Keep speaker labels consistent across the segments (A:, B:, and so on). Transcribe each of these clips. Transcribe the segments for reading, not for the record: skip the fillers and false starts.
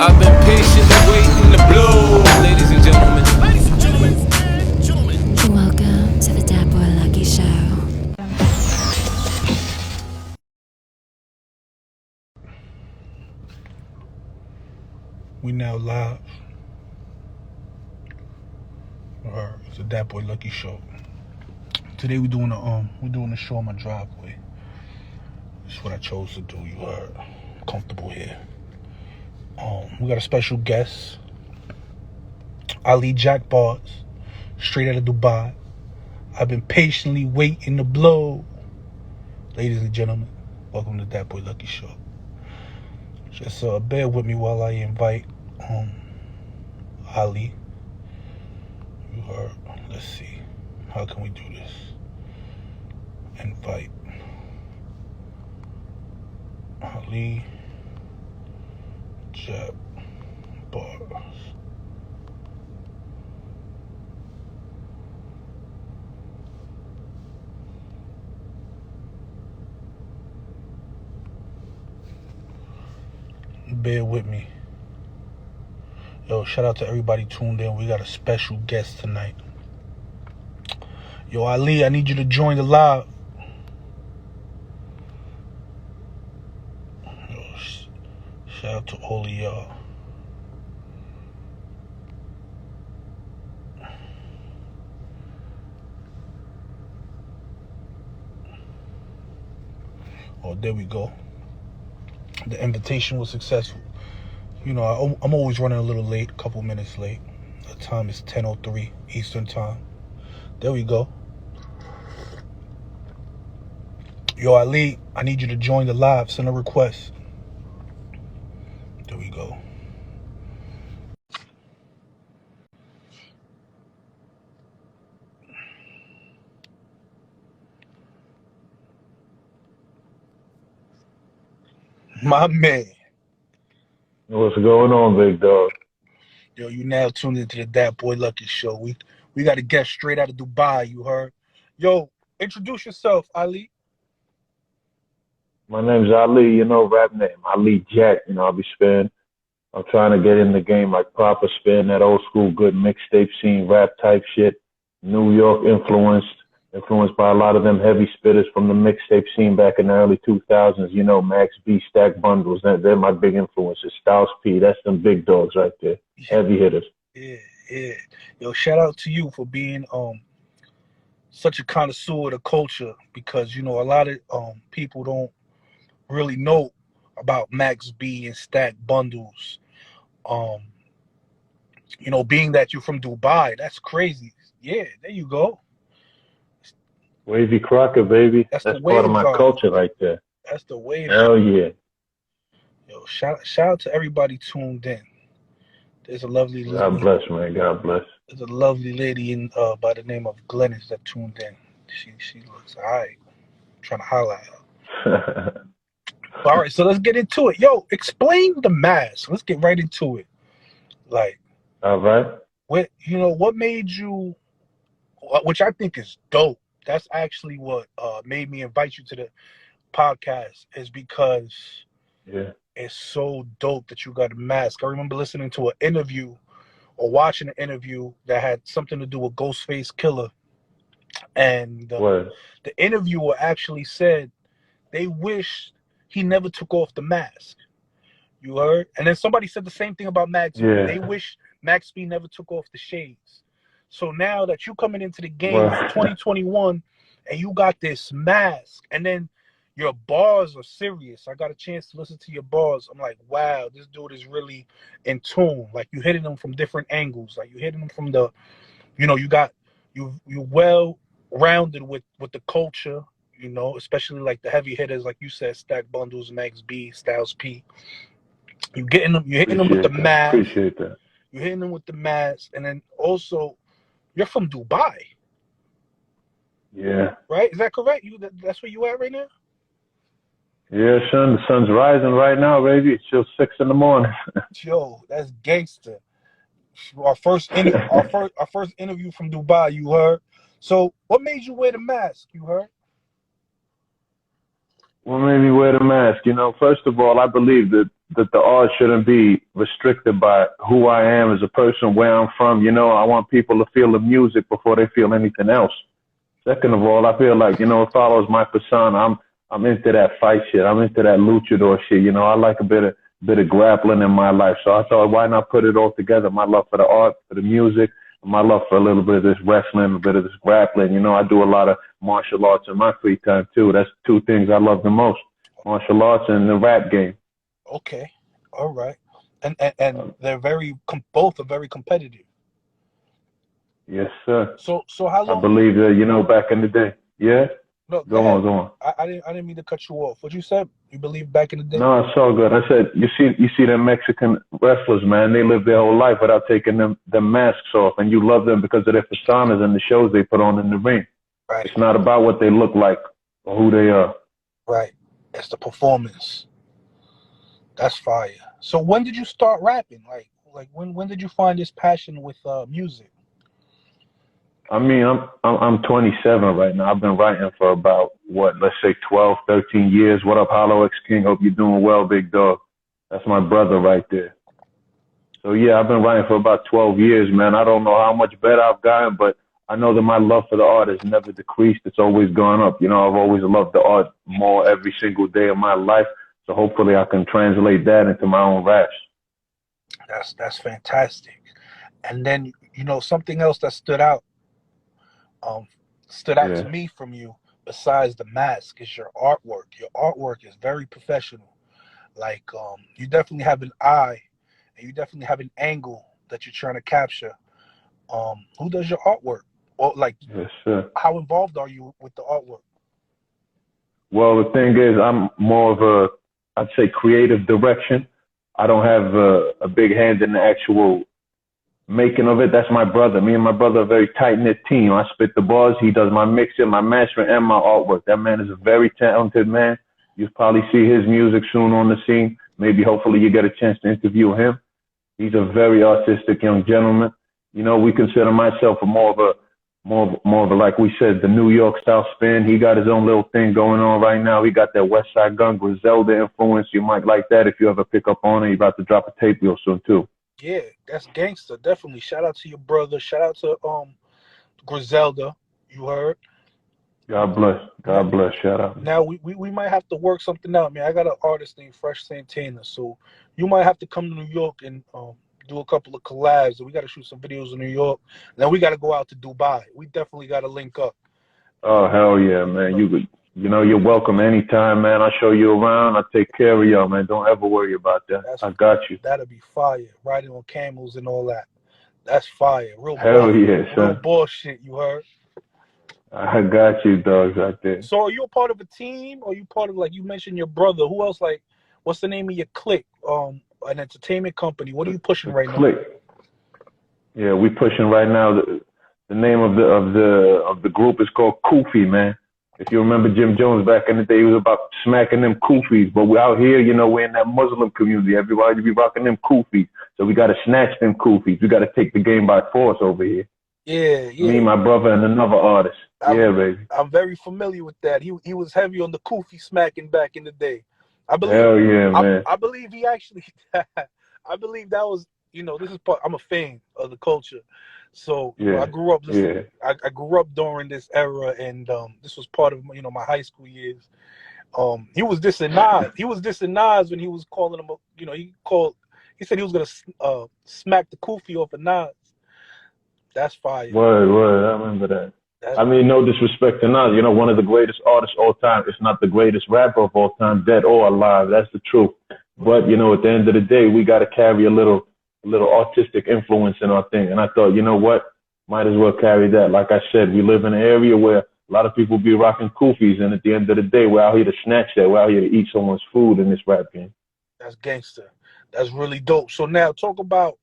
A: I've been patiently waiting to blow. Ladies and gentlemen.
B: Welcome to the Dat Boy Lucky Show.
C: We now live. It's a Dat Boy Lucky Show. Today we're doing a show on my driveway. That's what I chose to do. You heard. Comfortable here. We got a special guest, AliJack bars, straight out of Dubai. I've been patiently waiting to blow. Ladies and gentlemen, welcome to Dat Boy Lucky Show. Just bear with me while I invite Ali. You heard. Let's see. How can we do this? Invite Ali Jack Bars. Bear with me. Yo, shout out to everybody tuned in. We got a special guest tonight. Yo, Ali, I need you to join the live. Yo, shout out to all of y'all. Oh, there we go. The invitation was successful. You know, I'm always running a little late, a couple minutes late. The time is 10:03 Eastern time. There we go. Yo, Ali, I need you to join the live. Send a request. There we go. My man.
D: What's going on, big dog?
C: Yo, you now tuned into the Dat Boy Lucky Show. We got a guest straight out of Dubai, you heard. Yo, introduce yourself, Ali.
D: My name's Ali, rap name. AliJack, I'll be spinning. I'm trying to get in the game like proper spin, that old school good mixtape scene, rap type shit. New York influenced by a lot of them heavy spitters from the mixtape scene back in the early 2000s. Max B, Stack Bundles, they're my big influences. Styles P, that's them big dogs right there. Heavy hitters.
C: Yeah. Yo, shout out to you for being such a connoisseur of the culture, because a lot of people don't really know about Max B and Stack Bundles. Being that you're from Dubai, that's crazy. Yeah, there you go.
D: Wavy Crocker, baby.
C: That's
D: part
C: the
D: of my culture right there.
C: That's the wave.
D: Hell yeah.
C: Yo, shout out to everybody tuned in. There's a lovely lady.
D: God bless, man. God bless.
C: There's a lovely lady in by the name of Glennis that tuned in. She looks alright. Trying to holler at her. All right, so let's get into it. Yo, explain the mask. Let's get right into it.
D: All right.
C: What made you, which I think is dope. That's actually what made me invite you to the podcast, is because it's so dope that you got a mask. I remember listening to an interview or watching an interview that had something to do with Ghostface Killer. And the interviewer actually said they wish he never took off the mask. You heard? And then somebody said the same thing about Max B. They wish Max B never took off the shades. So now that you coming into the game for 2021 and you got this mask, and then your bars are serious. I got a chance to listen to your bars. I'm like, wow, this dude is really in tune. Like, you hitting them from different angles. Like, you hitting them from the, you well rounded with the culture, especially like the heavy hitters, like you said, Stack Bundles, Max B, Styles P. You're hitting them with the mask.
D: Appreciate that.
C: You're hitting them with the mask, and then also, you're from Dubai.
D: Yeah.
C: Right? Is that correct? That's where you at right now?
D: Yeah, son. The sun's rising right now, baby. It's still 6 in the morning.
C: Yo, that's gangster. Our first interview from Dubai, you heard. So, what made you wear the mask? You heard?
D: What made me wear the mask? First of all, I believe that that the art shouldn't be restricted by who I am as a person, where I'm from. You know, I want people to feel the music before they feel anything else. Second of all, I feel like, you know, it follows my persona. I'm into that fight shit. I'm into that luchador shit. You know, I like a bit of grappling in my life. So I thought, why not put it all together? My love for the art, for the music, and my love for a little bit of this wrestling, a bit of this grappling. You know, I do a lot of martial arts in my free time too. That's two things I love the most: martial arts and the rap game.
C: Okay, all right, and they're both are very competitive.
D: Yes, sir.
C: So how long?
D: I believe that, you know, back in the day. Yeah.
C: No,
D: go on.
C: I didn't mean to cut you off. What you said? You believe back in the day?
D: No, it's all good. I said, you see them Mexican wrestlers, man. They live their whole life without taking them masks off, and you love them because of their personas and the shows they put on in the ring.
C: Right.
D: It's not about what they look like or who they are.
C: Right. It's the performance. That's fire. So when did you start rapping? Like when did you find this passion with music?
D: I mean, I'm 27 right now. I've been writing for about, let's say 12, 13 years. What up, Hollow X King? Hope you're doing well, big dog. That's my brother right there. So yeah, I've been writing for about 12 years, man. I don't know how much better I've gotten, but I know that my love for the art has never decreased. It's always gone up. You know, I've always loved the art more every single day of my life. So hopefully I can translate that into my own raps.
C: That's fantastic. And then, you know, something else that stood out to me from you, besides the mask, is your artwork. Your artwork is very professional. Like, you definitely have an eye, and you definitely have an angle that you're trying to capture. Who does your artwork? Well, like,
D: yes, sir.
C: How involved are you with the artwork?
D: Well, the thing is, I'm more of I'd say creative direction. I don't have a big hand in the actual making of it. That's my brother. Me and my brother are a very tight-knit team. I spit the bars. He does my mixing, my mastering, and my artwork. That man is a very talented man. You'll probably see his music soon on the scene. Maybe, hopefully, you get a chance to interview him. He's a very artistic young gentleman. You know, we consider myself more of a, like we said, the New York style spin. He got his own little thing going on right now. He got that West Side Gun Griselda influence. You might like that if you ever pick up on it. He's about to drop a tape real soon, too.
C: Yeah, that's gangster. Definitely. Shout out to your brother. Shout out to Griselda. You heard?
D: God bless. God bless. Shout out.
C: Now we might have to work something out, man. I got an artist named Fresh Santana, so you might have to come to New York and do a couple of collabs. We got to shoot some videos in New York. Then we got to go out to Dubai. We definitely got to link up.
D: Oh hell yeah, man! You know you're welcome anytime, man. I'll show you around. I'll take care of y'all, man. Don't ever worry about that. I got you.
C: That'll be fire. Riding on camels and all that. That's fire. Real
D: hell yeah, son.
C: Real bullshit. You heard?
D: I got you, dogs, out there.
C: So are you a part of a team? Or are you part of, like you mentioned, your brother? Who else? Like, what's the name of your clique? An entertainment company. What are you pushing right now?
D: Yeah, we pushing right now. The name of the group is called Kuffis, man. If you remember Jim Jones back in the day, he was about smacking them kuffis. But we're out here, you know, we're in that Muslim community. Everybody be rocking them kuffis. So we got to snatch them kuffis. We got to take the game by force over here.
C: Yeah.
D: Me, my brother, and another artist. Baby.
C: I'm very familiar with that. He was heavy on the kufi smacking back in the day. I believe.
D: Hell yeah, man.
C: I believe he actually. I believe that was, you know, this is part. I'm a fan of the culture. So you know, I grew up listening. I grew up during this era, and this was part of, you know, my high school years. He was dissing Nas. He was dissing Nas when he was calling him. You know, he said he was gonna smack the kufi off of Nas. That's fire.
D: Word. I remember that. I mean, no disrespect to Nas. You know, one of the greatest artists of all time. It's not the greatest rapper of all time, dead or alive. That's the truth. But you know, at the end of the day, we got to carry a little artistic influence in our thing. And I thought, you know what? Might as well carry that. Like I said, we live in an area where a lot of people be rocking kufis, and at the end of the day, we're out here to snatch that. We're out here to eat someone's food in this rap game. That's
C: gangster. That's really dope. So now talk about,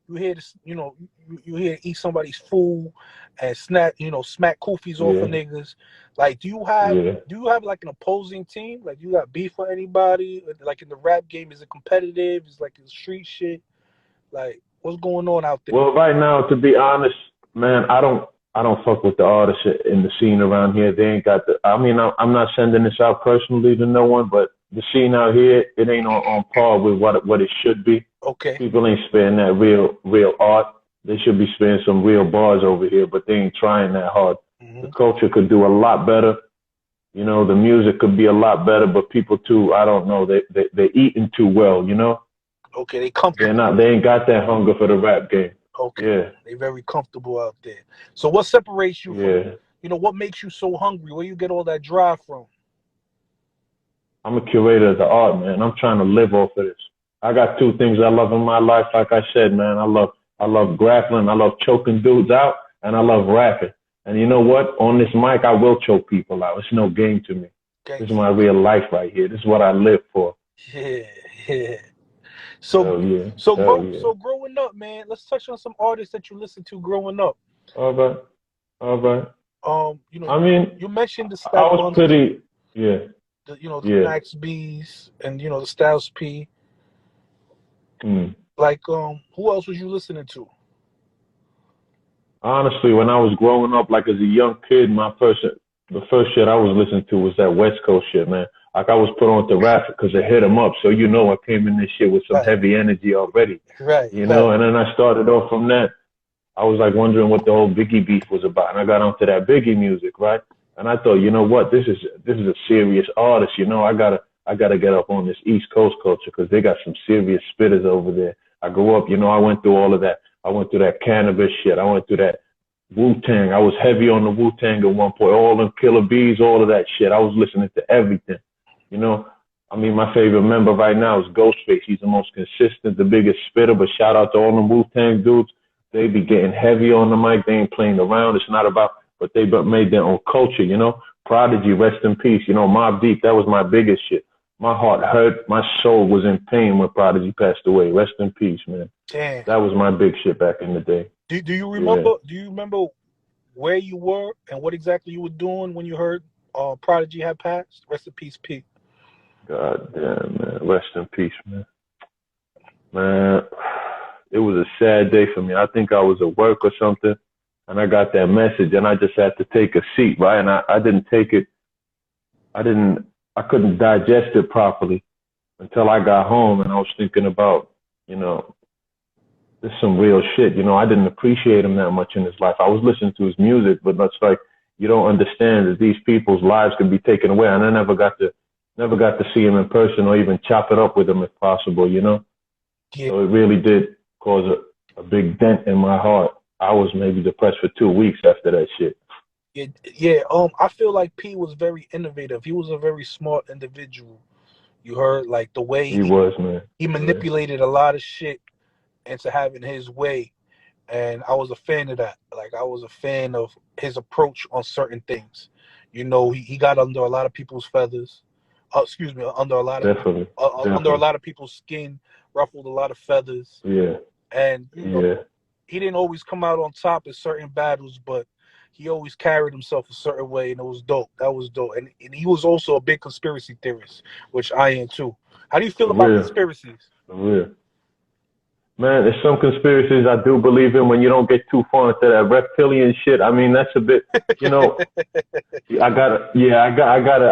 C: you here to, you know, you here to eat somebody's food and smack kufis off of niggas. Like, do you have like an opposing team? Like, do you got beef for anybody? Like in the rap game, is it competitive? Is it like the street shit? Like, what's going on out there?
D: Well, right now, to be honest, man, I don't fuck with the artists in the scene around here. They ain't got the. I mean, I'm not sending this out personally to no one, but the scene out here, it ain't on par with what it should be.
C: Okay.
D: People ain't spitting that real art. They should be spitting some real bars over here, but they ain't trying that hard. The culture could do a lot better. You know, the music could be a lot better, but people too, I don't know, they're eating too well, you know?
C: Okay, they comfortable.
D: They ain't got that hunger for the rap game.
C: Okay.
D: Yeah.
C: They very comfortable out there. So what separates you
D: Yeah.
C: from, what makes you so hungry? Where you get all that drive from?
D: I'm a curator of the art, man. I'm trying to live off of this. I got two things I love in my life, like I said, man. I love grappling, I love choking dudes out, and I love rapping. And you know what? On this mic, I will choke people out. It's no game to me.
C: Okay.
D: This is my real life right here. This is what I live for.
C: Yeah. So growing up, man, let's touch on some artists that you listened to growing up.
D: All right. I mean,
C: you mentioned the
D: I was pretty, yeah.
C: The Max B's and the Styles P. Like, who else was you listening to?
D: Honestly, when I was growing up, like as a young kid, the first shit I was listening to was that West Coast shit, man. Like I was put on to rap because it hit them up. So I came in this shit with some heavy energy already.
C: Right.
D: And then I started off from that. I was like wondering what the whole Biggie beef was about, and I got onto that Biggie music, right? And I thought, you know what, this is a serious artist. I gotta get up on this East Coast culture because they got some serious spitters over there. I grew up, I went through all of that. I went through that cannabis shit. I went through that Wu-Tang. I was heavy on the Wu-Tang at one point. All them Killer Bees, all of that shit. I was listening to everything. I mean, my favorite member right now is Ghostface. He's the most consistent, the biggest spitter. But shout out to all them Wu-Tang dudes. They be getting heavy on the mic. They ain't playing around. It's not about, but they made their own culture. Prodigy, rest in peace. Mobb Deep. That was my biggest shit. My heart hurt. My soul was in pain when Prodigy passed away. Rest in peace, man.
C: Damn.
D: That was my big shit back in the day.
C: Do you remember? Yeah. Do you remember where you were and what exactly you were doing when you heard Prodigy had passed? Rest in peace, P.
D: God damn, man. Rest in peace, man. Man, it was a sad day for me. I think I was at work or something, and I got that message, and I just had to take a seat, right? And I didn't take it. I couldn't digest it properly until I got home, and I was thinking about, this is some real shit. I didn't appreciate him that much in his life. I was listening to his music, but it's like you don't understand that these people's lives could be taken away. And I never got to see him in person or even chop it up with him if possible, Yeah. So it really did cause a big dent in my heart. I was maybe depressed for 2 weeks after that shit.
C: Yeah. I feel like P was very innovative. He was a very smart individual. You heard like the way
D: he was, man.
C: He manipulated a lot of shit into having his way, and I was a fan of that. Like I was a fan of his approach on certain things. He got under a lot of people's feathers. Under a lot of
D: Definitely.
C: Under a lot of people's skin, ruffled a lot of feathers.
D: Yeah.
C: And he didn't always come out on top in certain battles, but he always carried himself a certain way, and it was dope. That was dope. And he was also a big conspiracy theorist, which I am too. How do you feel about conspiracies?
D: Yeah. Man, there's some conspiracies I do believe in when you don't get too far into that reptilian shit. I mean, that's a bit, I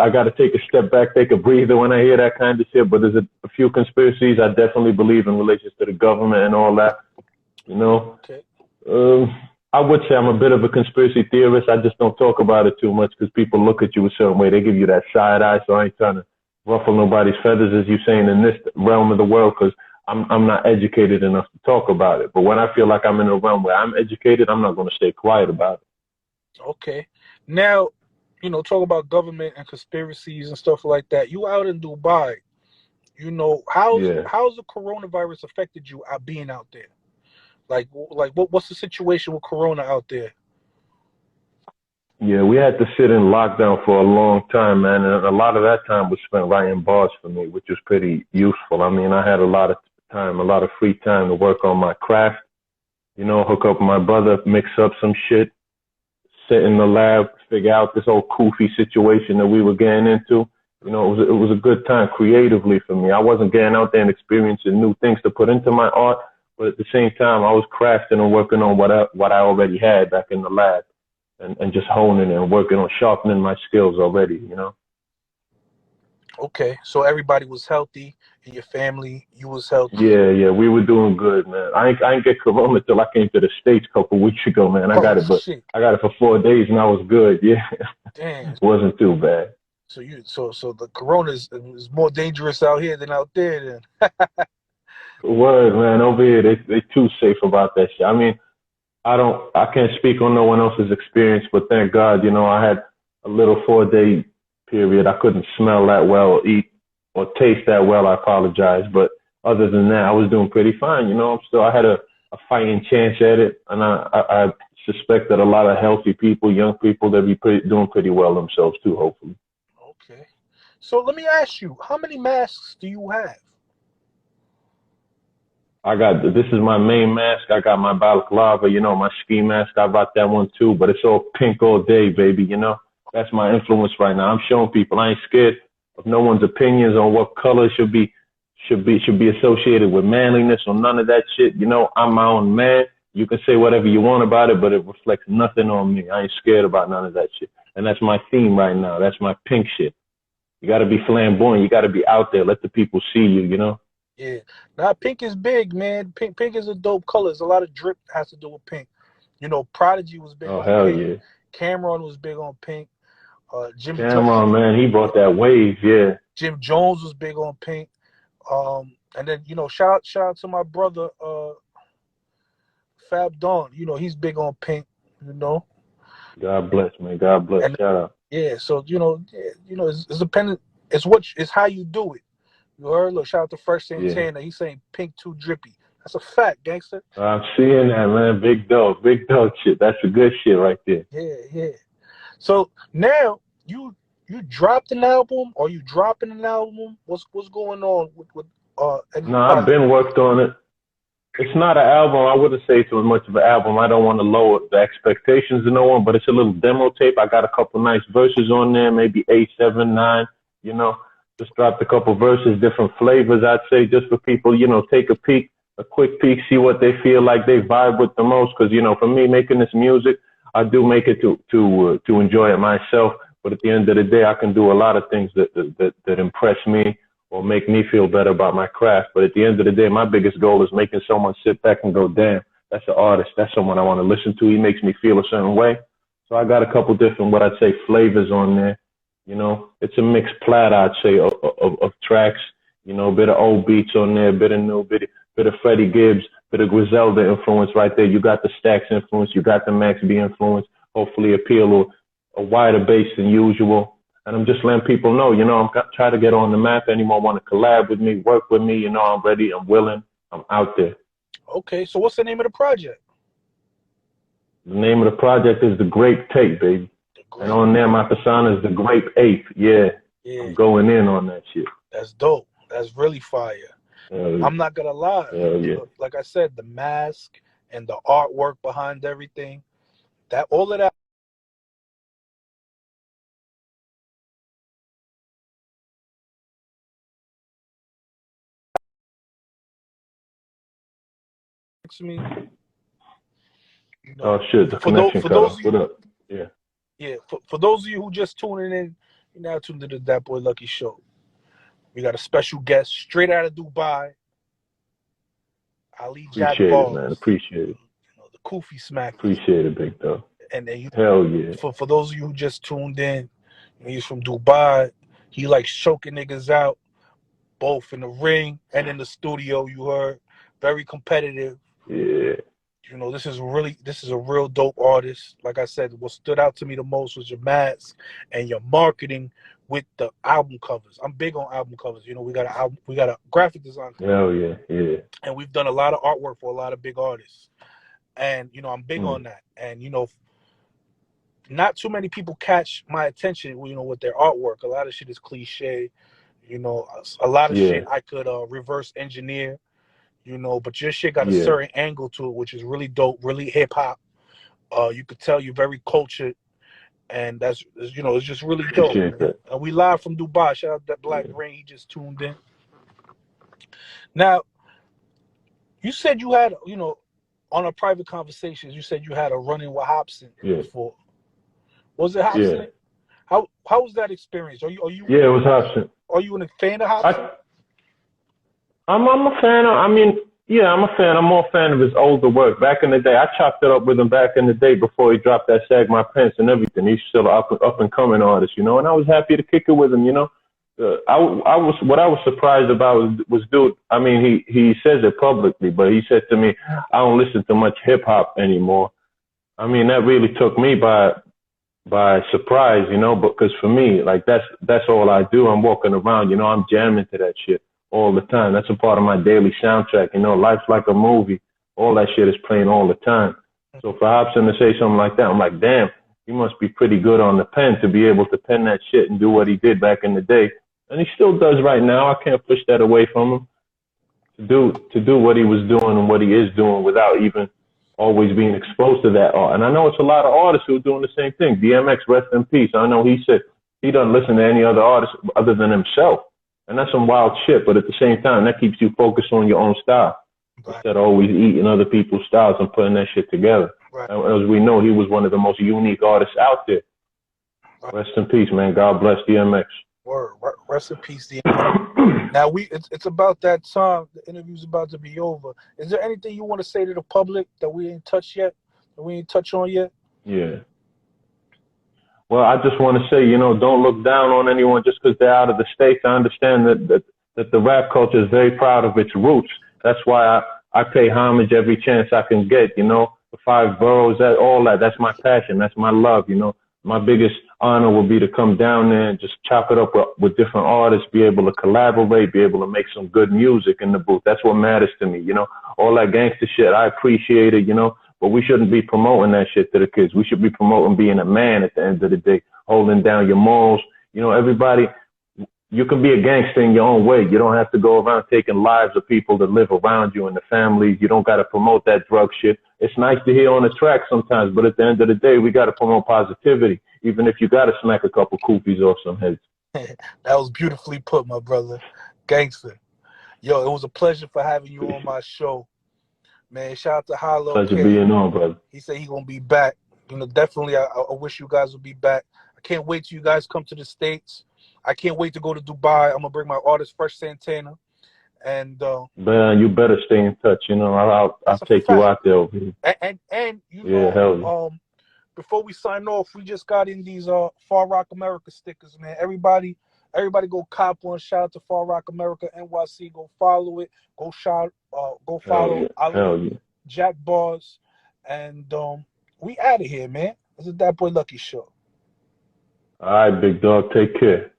D: gotta take a step back, take a breather when I hear that kind of shit. But there's a few conspiracies I definitely believe in relation to the government and all that.
C: Okay.
D: I would say I'm a bit of a conspiracy theorist. I just don't talk about it too much because people look at you a certain way. They give you that side eye. So I ain't trying to ruffle nobody's feathers, as you saying, in this realm of the world, because I'm not educated enough to talk about it. But when I feel like I'm in a realm where I'm educated, I'm not going to stay quiet about it.
C: Okay. Now, talk about government and conspiracies and stuff like that. You out in Dubai, how's the coronavirus affected you being out there? Like what's the situation with Corona out there?
D: Yeah, we had to sit in lockdown for a long time, man. And a lot of that time was spent writing bars for me, which was pretty useful. I mean, I had a lot of time, a lot of free time to work on my craft, hook up with my brother, mix up some shit, sit in the lab, figure out this whole kuffis situation that we were getting into. It was a good time creatively for me. I wasn't getting out there and experiencing new things to put into my art, but at the same time, I was crafting and working on what I already had back in the lab. And just honing and working on sharpening my skills already,
C: Okay, so everybody was healthy in your family. You was healthy.
D: Yeah, we were doing good, man. I ain't get corona till I came to the States a couple weeks ago, man. I
C: Oh
D: got it, but
C: shit!
D: I got it for 4 days and I was good. Yeah,
C: Damn.
D: wasn't too bad.
C: So the corona is more dangerous out here than out there. Then.
D: Word, man. Over here, they too safe about that shit. I mean, I can't speak on no one else's experience, but thank God, I had a little 4 day period. I couldn't smell that well, eat or taste that well. I apologize, but other than that, I was doing pretty fine. I had a fighting chance at it, and I suspect that a lot of healthy people, young people, they'll be doing pretty well themselves too. Hopefully.
C: Okay. So let me ask you, how many masks do you have?
D: This is my main mask. I got my balaclava, my ski mask. I bought that one too, but it's all pink all day, baby. That's my influence right now. I'm showing people I ain't scared of no one's opinions on what color should be associated with manliness or none of that shit. I'm my own man. You can say whatever you want about it, but it reflects nothing on me. I ain't scared about none of that shit. And that's my theme right now. That's my pink shit. You got to be flamboyant. You got to be out there. Let the people see you.
C: Yeah. Now pink is big, man. Pink is a dope color. There's a lot of drip has to do with pink. Prodigy was big
D: Oh,
C: on
D: hell
C: pink.
D: yeah.
C: Cameron was big on pink.
D: Cameron, man, he brought that wave, yeah.
C: Jim Jones was big on pink. And then shout out to my brother Fab Dawn. He's big on pink.
D: God bless, man. God bless.
C: And
D: Shout out.
C: yeah, so it's dependent. It's how you do it. You heard? Look, shout out to Fresh
D: Yeah.
C: Santana. He's saying pink too drippy. That's a fact, gangster.
D: I'm seeing that, man. Big dog shit. That's the good shit right there.
C: Yeah. So now you dropped an album, or you dropping an album? What's going on with any
D: No, I've
C: project?
D: been worked on it. It's not an album. I wouldn't say it's as much of an album. I don't want to lower the expectations of no one, but it's a little demo tape. I got a couple nice verses on there, maybe 8, 7, 9. Just dropped a couple verses, different flavors. I'd say just for people, take a quick peek, see what they feel like they vibe with the most. Because for me, making this music, I do make it to enjoy it myself. But at the end of the day, I can do a lot of things that impress me or make me feel better about my craft. But at the end of the day, my biggest goal is making someone sit back and go, damn, that's an artist. That's someone I want to listen to. He makes me feel a certain way. So I got a couple different, what I'd say, flavors on there. It's a mixed platter, I'd say, of tracks. A bit of old beats on there, a bit of new, bit of Freddie Gibbs, bit of Griselda influence right there. You got the Stax influence. You got the Max B influence. Hopefully appeal a wider base than usual. And I'm just letting people know, I'm trying to get on the map. Anyone want to collab with me, work with me, I'm ready, I'm willing, I'm out there.
C: Okay, so what's the name of the project?
D: The name of the project is The Grape Tape, baby. And on there, my persona is The Grape Ape. Yeah. I'm going in on that shit.
C: That's dope. That's really fire.
D: Yeah.
C: I'm not going to lie.
D: Yeah.
C: Like I said, the mask and the artwork behind everything, all of that. Me.
D: Oh shit, the connection cut off. What up? Yeah.
C: Yeah, for those of you who just tuning in, you're now tuned into That Boy Lucky Show. We got a special guest straight out of Dubai, AliJack.
D: Appreciate it, man. Appreciate it.
C: The kuffis smack.
D: Appreciate it, big dog.
C: And
D: hell yeah.
C: For those of you who just tuned in, he's from Dubai. He likes choking niggas out, both in the ring and in the studio. You heard, very competitive.
D: Yeah.
C: This is a real dope artist. Like I said, what stood out to me the most was your mask and your marketing with the album covers. I'm big on album covers. We got a graphic design.
D: Hell yeah.
C: And we've done a lot of artwork for a lot of big artists. And I'm big on that. And not too many people catch my attention, with their artwork. A lot of shit is cliche. A lot of shit I could reverse engineer. But your shit got a certain angle to it, which is really dope, really hip hop. You could tell you're very cultured, and that's it's just really dope. And we live from Dubai. Shout out that Black Rain, he just tuned in. Now, you said you had, on a private conversation, you said you had a run-in with Hobson before. Was it Hobson?
D: Yeah.
C: How was that experience? Are you
D: Yeah, it was Hobson.
C: Are you a fan of Hobson?
D: I'm a fan of. I mean, yeah, I'm a fan. I'm more a fan of his older work. Back in the day, I chopped it up with him back in the day before he dropped that Sag My Pants and everything. He's still an up and coming artist, you know. And I was happy to kick it with him, you know. I was surprised about was dude. I mean, he says it publicly, but he said to me, I don't listen to much hip hop anymore. I mean, that really took me by surprise, you know, because for me, like that's all I do. I'm walking around, you know, I'm jamming to that shit all the time. That's a part of my daily soundtrack, you know, life's like a movie. All that shit is playing all the time. So for Hobson to say something like that, I'm like, damn, he must be pretty good on the pen to be able to pen that shit and do what he did back in the day. And he still does right now. I can't push that away from him to do what he was doing and what he is doing without even always being exposed to that art. And I know it's a lot of artists who are doing the same thing. DMX, rest in peace. I know he said he doesn't listen to any other artist other than himself. And that's some wild shit. But at the same time, that keeps you focused on your own style. Right. Instead of always eating other people's styles and putting that shit together. Right. As we know, he was one of the most unique artists out there. Right. Rest in peace, man. God bless DMX.
C: Word. Rest in peace, DMX. Now it's about that time. The interview's about to be over. Is there anything you want to say to the public that we ain't touched yet? That we ain't touched on yet?
D: Yeah. Well, I just want to say, you know, don't look down on anyone just because they're out of the States. I understand that the rap culture is very proud of its roots. That's why I pay homage every chance I can get, you know, the 5 boroughs, all that. That's my passion. That's my love, you know. My biggest honor will be to come down there and just chop it up with different artists, be able to collaborate, be able to make some good music in the booth. That's what matters to me, you know. All that gangster shit, I appreciate it, you know, but we shouldn't be promoting that shit to the kids. We should be promoting being a man at the end of the day, holding down your morals. You know, everybody, you can be a gangster in your own way. You don't have to go around taking lives of people that live around you and the families. You don't got to promote that drug shit. It's nice to hear on the track sometimes, but at the end of the day, we got to promote positivity, even if you got to smack a couple kuffis off some heads.
C: That was beautifully put, my brother. Gangster. Yo, it was a pleasure for having you on my show. Man, shout out to Hollow.
D: Pleasure being on, brother.
C: He said he's going to be back. You know, definitely, I wish you guys would be back. I can't wait till you guys come to the States. I can't wait to go to Dubai. I'm going to bring my artist, Fresh Santana. And
D: man, you better stay in touch. You know, I'll take you out there over here.
C: And you know,
D: hell yeah.
C: Before we sign off, we just got in these Far Rock America stickers, man. Everybody go cop one. Shout out to Far Rock America NYC. Go follow it. Go follow AliJack Bars. And we out of here, man. This is That Boy Lucky Show.
D: All right, big dog. Take care.